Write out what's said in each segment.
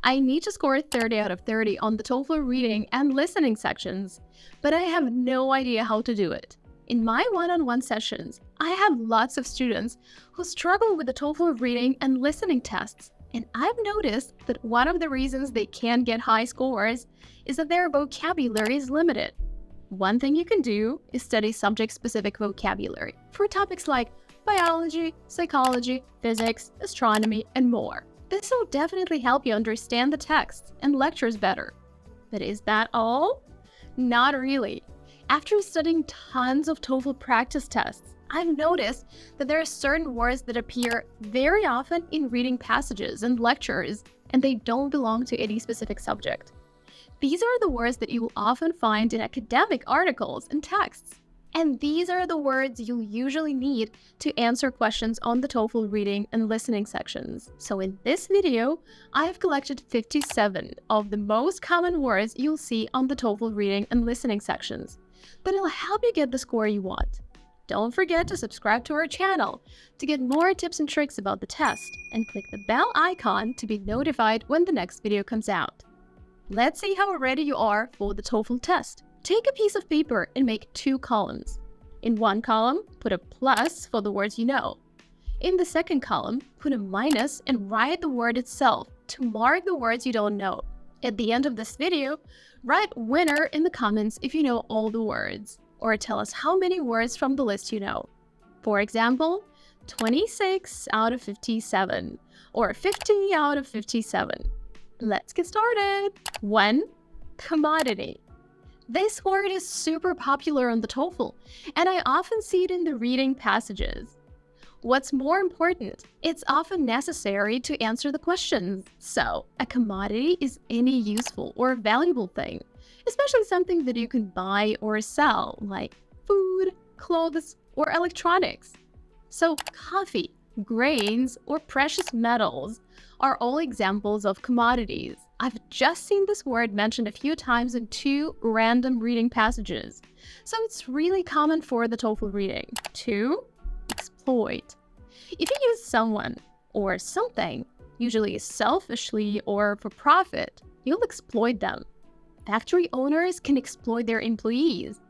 I need to score 30 out of 30 on the TOEFL reading and listening sections, but I have no idea how to do it. In my one-on-one sessions, I have lots of students who struggle with the TOEFL reading and listening tests, and I've noticed that one of the reasons they can't get high scores is that their vocabulary is limited. One thing you can do is study subject-specific vocabulary for topics like biology, psychology, physics, astronomy, and more. This will definitely help you understand the texts and lectures better. But is that all? Not really. After studying tons of TOEFL practice tests, I've noticed that there are certain words that appear very often in reading passages and lectures, and they don't belong to any specific subject. These are the words that you will often find in academic articles and texts. And these are the words you'll usually need to answer questions on the TOEFL reading and listening sections. So in this video, I have collected 57 of the most common words you'll see on the TOEFL reading and listening sections that'll help you get the score you want. Don't forget to subscribe to our channel to get more tips and tricks about the test, and click the bell icon to be notified when the next video comes out. Let's see how ready you are for the TOEFL test. Take a piece of paper and make 2 columns. In one column, put a plus for the words you know. In the second column, put a minus and write the word itself to mark the words you don't know. At the end of this video, write winner in the comments if you know all the words, or tell us how many words from the list you know. For example, 26 out of 57, or 50 out of 57. Let's get started. 1. Commodity. This word is super popular on the TOEFL, and I often see it in the reading passages. What's more important, it's often necessary to answer the questions. So, a commodity is any useful or valuable thing, especially something that you can buy or sell, like food, clothes, or electronics. So, coffee, grains, or precious metals are all examples of commodities. I've just seen this word mentioned a few times in 2 random reading passages, so it's really common for the TOEFL reading. 2. Exploit. If you use someone or something, usually selfishly or for profit, you'll exploit them. Factory owners can exploit their employees,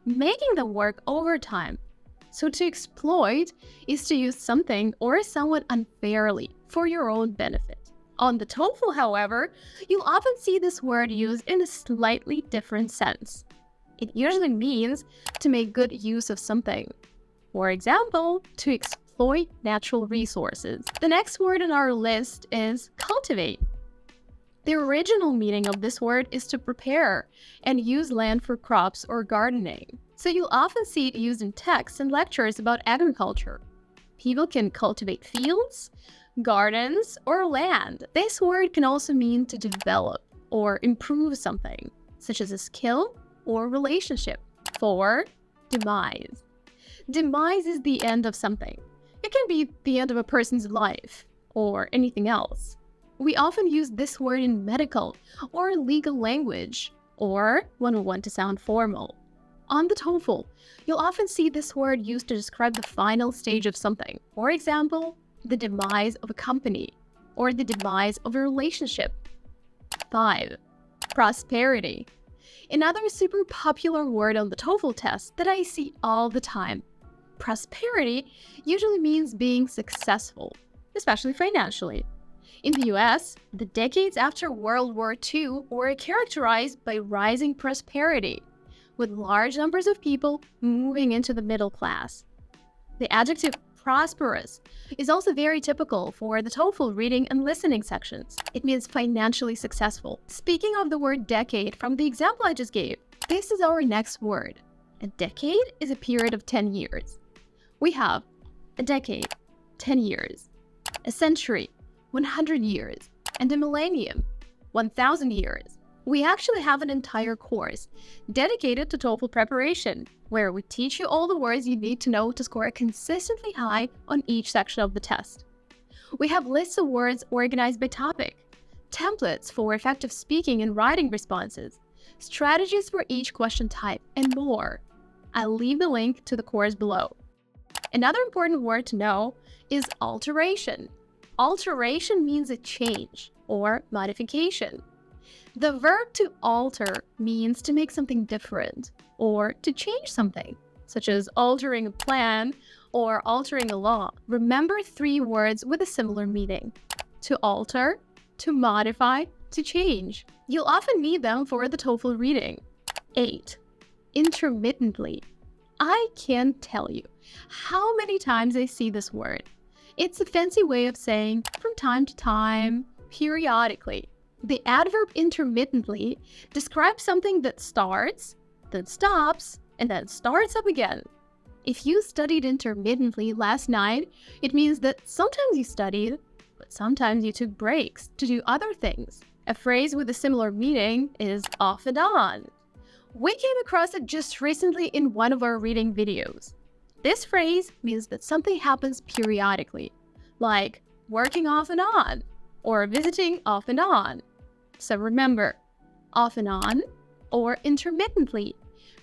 making them work overtime. So to exploit is to use something or someone unfairly for your own benefit. On the TOEFL, however, you'll often see this word used in a slightly different sense. It usually means to make good use of something. For example, to exploit natural resources. The next word on our list is cultivate. The original meaning of this word is to prepare and use land for crops or gardening. So you'll often see it used in texts and lectures about agriculture. People can cultivate fields, gardens, or land. This word can also mean to develop or improve something, such as a skill or relationship. 4. Demise. Demise is the end of something. It can be the end of a person's life or anything else. We often use this word in medical or legal language, or when we want to sound formal. On the TOEFL, you'll often see this word used to describe the final stage of something. For example, the demise of a company, or the demise of a relationship. 5. Prosperity. Another super popular word on the TOEFL test that I see all the time. Prosperity usually means being successful, especially financially. In the US, the decades after World War II were characterized by rising prosperity, with large numbers of people moving into the middle class. The adjective prosperous is also very typical for the TOEFL reading and listening sections. It means financially successful. Speaking of the word decade from the example I just gave, this is our next word. A decade is a period of 10 years. We have a decade, 10 years, a century, 100 years, and a millennium, 1,000 years. We actually have an entire course dedicated to TOEFL preparation, where we teach you all the words you need to know to score consistently high on each section of the test. We have lists of words organized by topic, templates for effective speaking and writing responses, strategies for each question type, and more. I'll leave the link to the course below. Another important word to know is alteration. Alteration means a change or modification. The verb to alter means to make something different or to change something, such as altering a plan or altering a law. Remember 3 words with a similar meaning: to alter, to modify, to change. You'll often need them for the TOEFL reading. 8. Intermittently. I can't tell you how many times I see this word. It's a fancy way of saying from time to time, periodically. The adverb intermittently describes something that starts, then stops, and then starts up again. If you studied intermittently last night, it means that sometimes you studied, but sometimes you took breaks to do other things. A phrase with a similar meaning is off and on. We came across it just recently in one of our reading videos. This phrase means that something happens periodically, like working off and on, or visiting off and on. So remember, off and on or intermittently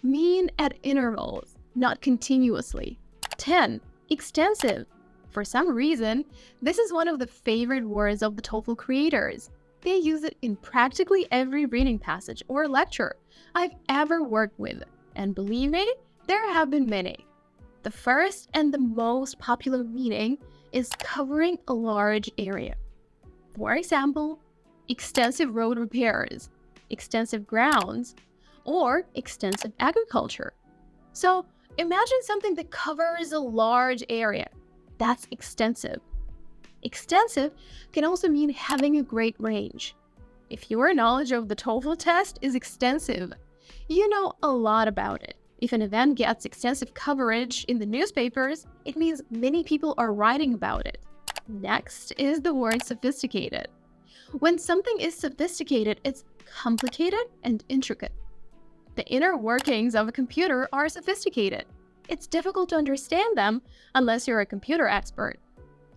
mean at intervals, not continuously. 10. Extensive. For some reason, this is one of the favorite words of the TOEFL creators. They use it in practically every reading passage or lecture I've ever worked with, and believe me, there have been many. The first and the most popular meaning is covering a large area. For example, extensive road repairs, extensive grounds, or extensive agriculture. So imagine something that covers a large area. That's extensive. Extensive can also mean having a great range. If your knowledge of the TOEFL test is extensive, you know a lot about it. If an event gets extensive coverage in the newspapers, it means many people are writing about it. Next is the word sophisticated. When something is sophisticated, it's complicated and intricate. The inner workings of a computer are sophisticated. It's difficult to understand them unless you're a computer expert.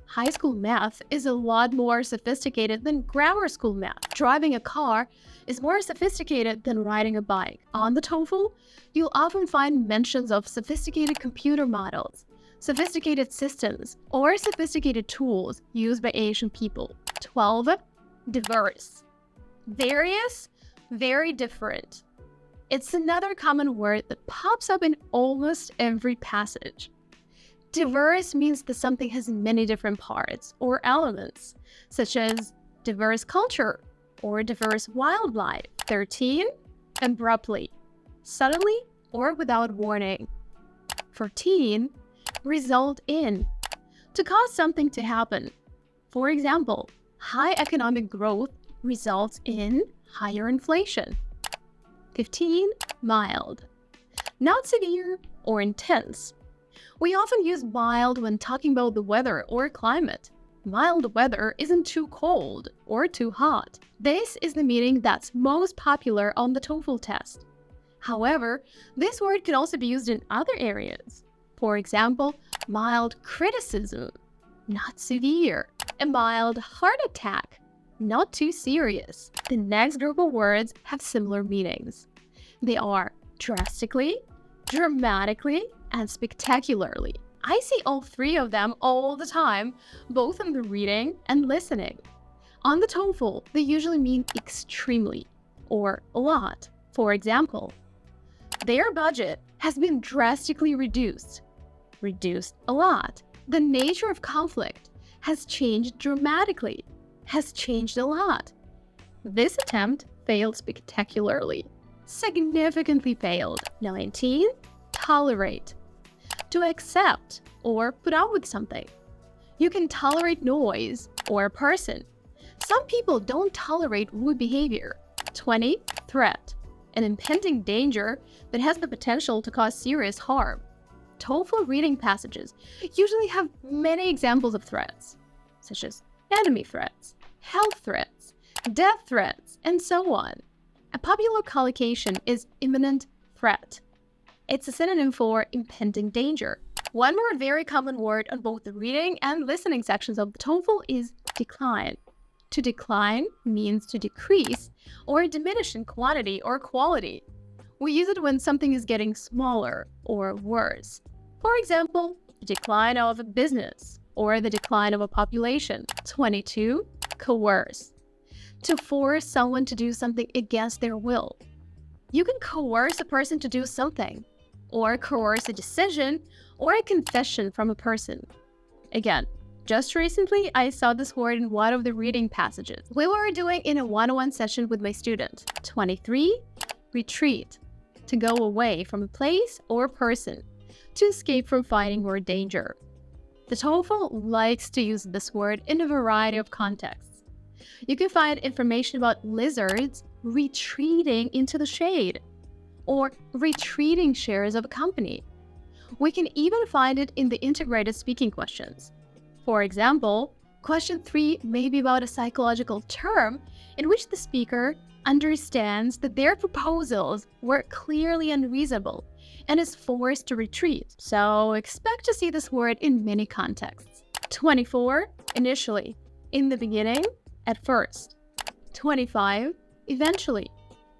High school math is a lot more sophisticated than grammar school math. Driving a car is more sophisticated than riding a bike. On the TOEFL, you'll often find mentions of sophisticated computer models, sophisticated systems, or sophisticated tools used by Asian people. 12. Diverse. Various, very different. It's another common word that pops up in almost every passage. Diverse means that something has many different parts or elements, such as diverse culture or diverse wildlife. 13. Abruptly. Suddenly or without warning. 14. Result in. To cause something to happen. For example, high economic growth results in higher inflation. 15. Mild. Not severe or intense. We often use mild when talking about the weather or climate. Mild weather isn't too cold or too hot. This is the meaning that's most popular on the TOEFL test. However, this word can also be used in other areas. For example, mild criticism, not severe. A mild heart attack, not too serious. The next group of words have similar meanings. They are drastically, dramatically, and spectacularly. I see all 3 of them all the time, both in the reading and listening. On the TOEFL, they usually mean extremely or a lot. For example, their budget has been drastically reduced. Reduced a lot. The nature of conflict has changed dramatically. Has changed a lot. This attempt failed spectacularly. Significantly failed. 19. Tolerate. To accept or put up with something. You can tolerate noise or a person. Some people don't tolerate rude behavior. 20. Threat. An impending danger that has the potential to cause serious harm. TOEFL reading passages usually have many examples of threats, such as enemy threats, health threats, death threats, and so on. A popular collocation is imminent threat. It's a synonym for impending danger. One more very common word on both the reading and listening sections of the TOEFL is decline. To decline means to decrease or diminish in quantity or quality. We use it when something is getting smaller or worse. For example, decline of a business or the decline of a population. 22. Coerce. To force someone to do something against their will. You can coerce a person to do something, or coerce a decision or a confession from a person. Again, just recently, I saw this word in one of the reading passages we were doing in a one-on-one session with my student. 23. Retreat. To go away from a place or person, to escape from fighting or danger. The TOEFL likes to use this word in a variety of contexts. You can find information about lizards retreating into the shade, or retreating shares of a company. We can even find it in the integrated speaking questions. For example, question 3 may be about a psychological term in which the speaker understands that their proposals were clearly unreasonable and is forced to retreat. So expect to see this word in many contexts. 24. Initially. In the beginning. At first. 25. Eventually.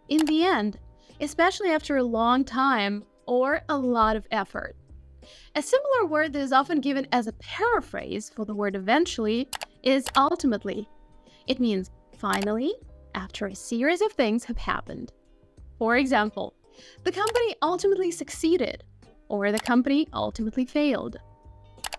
In the end. Especially after a long time or a lot of effort. A similar word that is often given as a paraphrase for the word eventually is ultimately. It means finally, after a series of things have happened. For example, the company ultimately succeeded, or the company ultimately failed.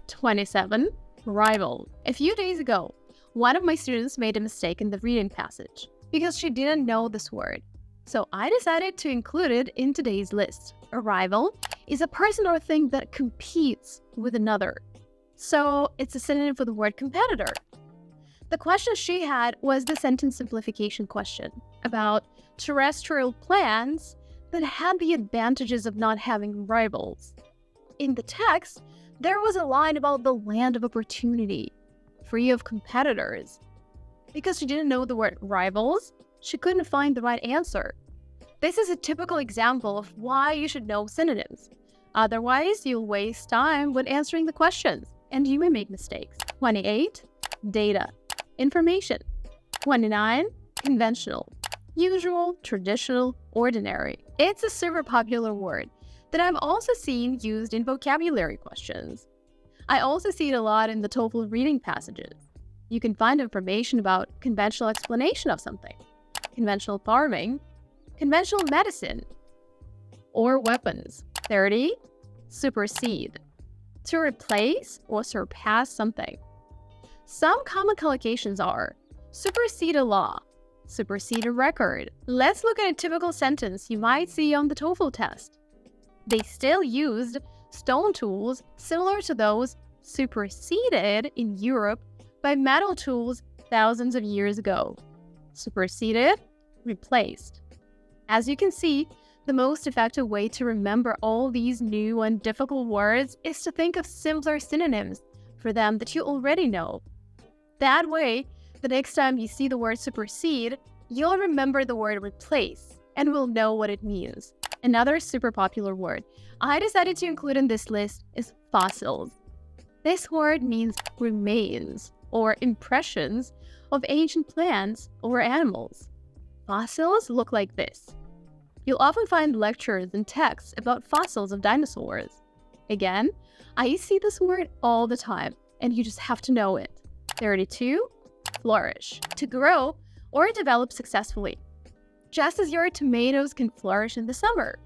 27. Rival. A few days ago, one of my students made a mistake in the reading passage because she didn't know this word. So I decided to include it in today's list. A rival is a person or thing that competes with another. So it's a synonym for the word competitor. The question she had was the sentence simplification question about terrestrial plants that had the advantages of not having rivals. In the text, there was a line about the land of opportunity, free of competitors. Because she didn't know the word rivals, she couldn't find the right answer. This is a typical example of why you should know synonyms. Otherwise, you'll waste time when answering the questions, and you may make mistakes. 28. Data. Information. 29. Conventional. Usual, traditional, ordinary. It's a super popular word that I've also seen used in vocabulary questions. I also see it a lot in the TOEFL reading passages. You can find information about conventional explanation of something, conventional farming, conventional medicine, or weapons. 30. Supersede. To replace or surpass something. Some common collocations are supersede a law, supersede a record. Let's look at a typical sentence you might see on the TOEFL test. They still used stone tools similar to those superseded in Europe by metal tools thousands of years ago. Superseded, replaced. As you can see, the most effective way to remember all these new and difficult words is to think of simpler synonyms for them that you already know. That way, the next time you see the word supersede, you'll remember the word replace and will know what it means. Another super popular word I decided to include in this list is fossils. This word means remains or impressions of ancient plants or animals. Fossils look like this. You'll often find lectures and texts about fossils of dinosaurs. Again, I see this word all the time, and you just have to know it. 32. Flourish. To grow or develop successfully. Just as your tomatoes can flourish in the summer,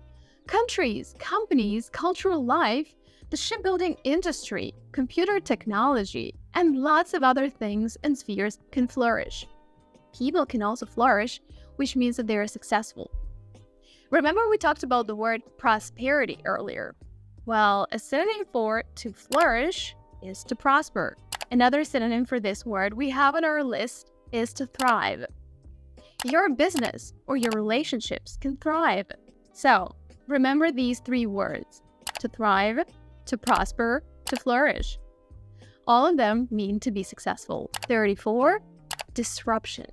countries, companies, cultural life, the shipbuilding industry, computer technology, and lots of other things and spheres can flourish. People can also flourish, which means that they are successful. Remember we talked about the word prosperity earlier? Well, a synonym for to flourish is to prosper. Another synonym for this word we have on our list is to thrive. Your business or your relationships can thrive. So, remember these 3 words: to thrive, to prosper, to flourish. All of them mean to be successful. 34. Disruption.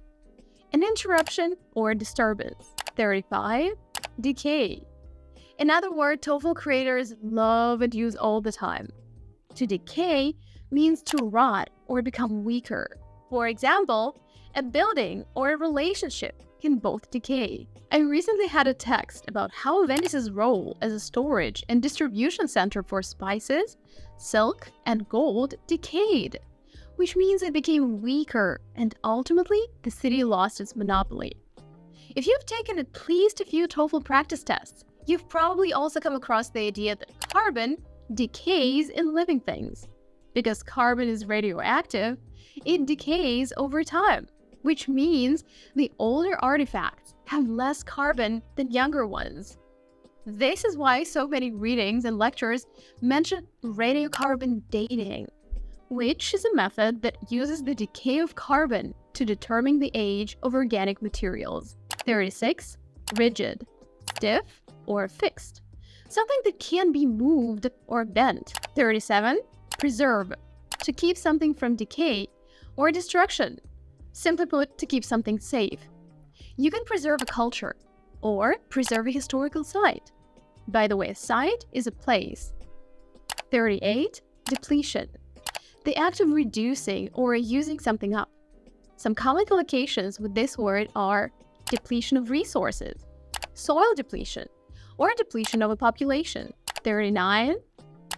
An interruption or disturbance. 35. Decay. Another word TOEFL creators love and use all the time. To decay means to rot or become weaker. For example, a building or a relationship can both decay. I recently had a text about how Venice's role as a storage and distribution center for spices, Silk and gold decayed, which means it became weaker and ultimately the city lost its monopoly. If you've taken at least a few TOEFL practice tests, you've probably also come across the idea that carbon decays in living things. Because carbon is radioactive, it decays over time, which means the older artifacts have less carbon than younger ones. This is why so many readings and lectures mention radiocarbon dating, which is a method that uses the decay of carbon to determine the age of organic materials. 36. Rigid, stiff, or fixed. Something that can be moved or bent. 37. Preserve, to keep something from decay or destruction. Simply put, to keep something safe. You can preserve a culture or preserve a historical site. By the way, a site is a place. 38. Depletion, the act of reducing or using something up. Some common collocations with this word are depletion of resources, soil depletion, or depletion of a population. 39.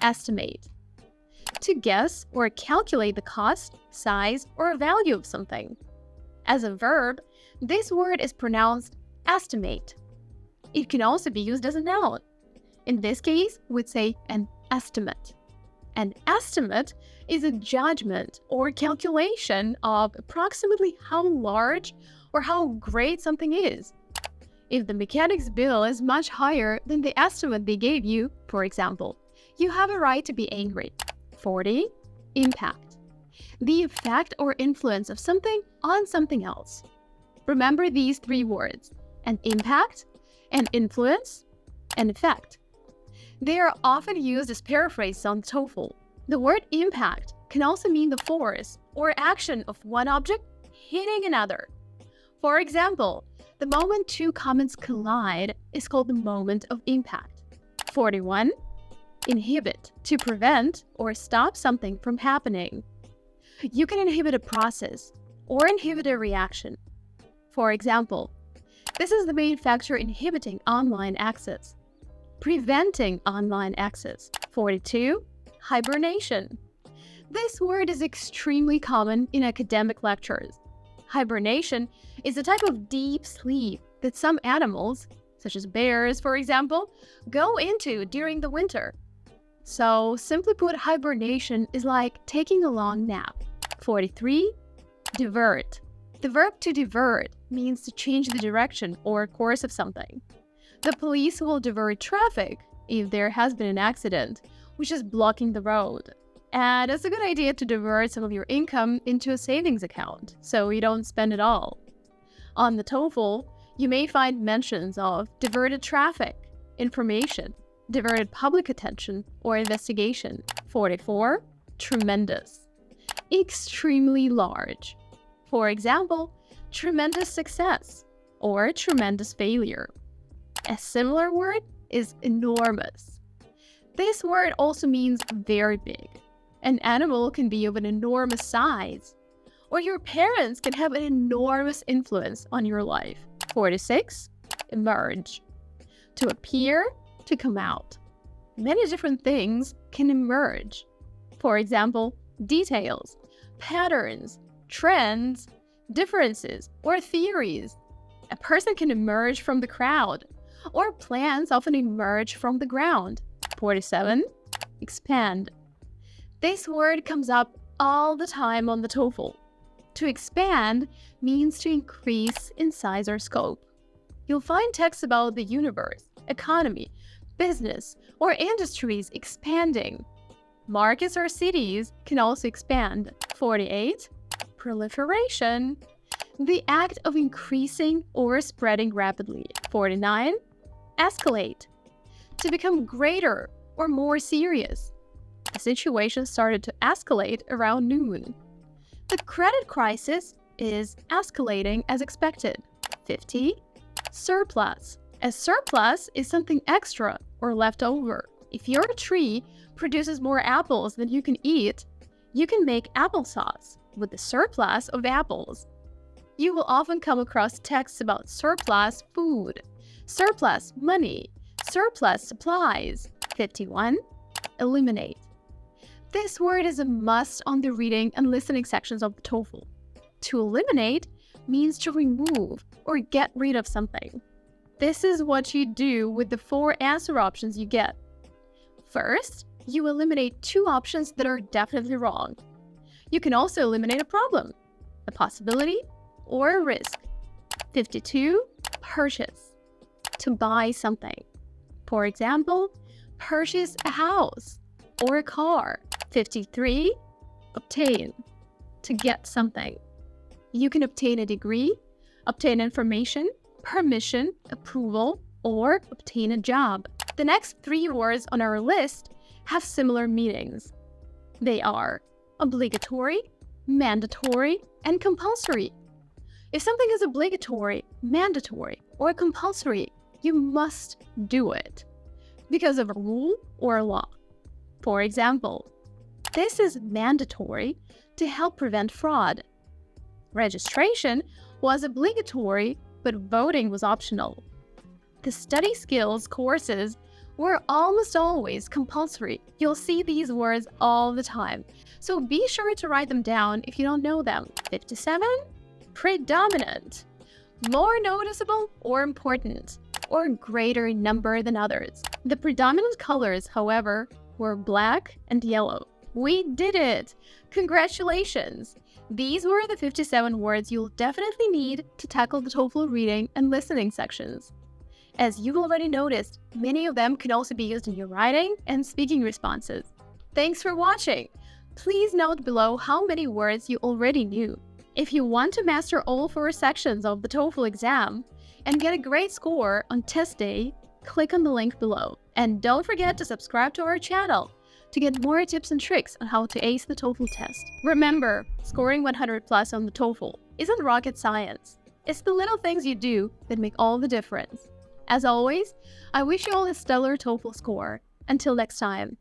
Estimate, to guess or calculate the cost, size, or value of something. As a verb, this word is pronounced estimate. It can also be used as a noun. In this case, we'd say an estimate. An estimate is a judgment or calculation of approximately how large or how great something is. If the mechanic's bill is much higher than the estimate they gave you, for example, you have a right to be angry. 40. Impact, the effect or influence of something on something else. Remember these three words: an impact, an influence, an effect. They are often used as paraphrases on TOEFL. The word impact can also mean the force or action of one object hitting another. For example, the moment two comets collide is called the moment of impact. 41. Inhibit, to prevent or stop something from happening. You can inhibit a process or inhibit a reaction. For example, this is the main factor inhibiting online access. Preventing online access. 42. Hibernation. This word is extremely common in academic lectures. Hibernation is a type of deep sleep that some animals, such as bears, for example, go into during the winter. So, simply put, hibernation is like taking a long nap. 43. Divert. The verb to divert means to change the direction or course of something. The police will divert traffic if there has been an accident, which is blocking the road. And it's a good idea to divert some of your income into a savings account, so you don't spend it all. On the TOEFL, you may find mentions of diverted traffic, information, diverted public attention, or investigation. 44. Tremendous, extremely large. For example, tremendous success or tremendous failure. A similar word is enormous. This word also means very big. An animal can be of an enormous size, or your parents can have an enormous influence on your life. 46. Emerge, to appear, to come out. Many different things can emerge. For example, details, patterns, trends, differences, or theories. A person can emerge from the crowd, or plants often emerge from the ground. 47. Expand. This word comes up all the time on the TOEFL. To expand means to increase in size or scope. You'll find texts about the universe, economy, business, or industries expanding. Markets or cities can also expand. 48. Proliferation, the act of increasing or spreading rapidly. 49. Escalate, to become greater or more serious. The situation started to escalate around noon. The credit crisis is escalating as expected. 50. Surplus. A surplus is something extra or left over. If your tree produces more apples than you can eat, you can make applesauce with the surplus of apples. You will often come across texts about surplus food, surplus money, surplus supplies. 51. Eliminate, This word is a must on the reading and listening sections of the TOEFL. To eliminate means to remove or get rid of something. This is what you do with the 4 answer options you get. First, you eliminate 2 options that are definitely wrong. You can also eliminate a problem, a possibility, or a risk. 52, purchase, to buy something. For example, purchase a house or a car. 53, obtain, to get something. You can obtain a degree, obtain information, permission, approval, or obtain a job. The next 3 words on our list have similar meanings. They are obligatory, mandatory, and compulsory. If something is obligatory, mandatory, or compulsory, you must do it because of a rule or a law. For example, this is mandatory to help prevent fraud. Registration was obligatory, but voting was optional. The study skills courses were almost always compulsory. You'll see these words all the time, so be sure to write them down if you don't know them. 57, predominant, more noticeable or important, or greater in number than others. The predominant colors, however, were black and yellow. We did it! Congratulations! These were the 57 words you'll definitely need to tackle the TOEFL reading and listening sections. As you've already noticed, many of them can also be used in your writing and speaking responses. Thanks for watching! Please note below how many words you already knew. If you want to master all 4 sections of the TOEFL exam and get a great score on test day, click on the link below. And don't forget to subscribe to our channel to get more tips and tricks on how to ace the TOEFL test. Remember, scoring 100+ on the TOEFL isn't rocket science. It's the little things you do that make all the difference. As always, I wish you all a stellar TOEFL score. Until next time.